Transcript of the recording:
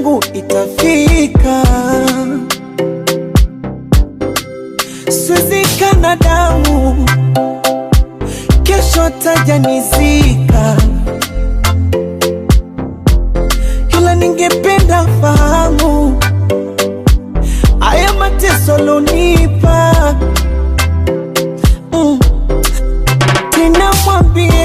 yangu itafika. Siwezi kana damu, kesho tajanizika, ila ningependa fahamu haya mateso lonipa. Tena mwambie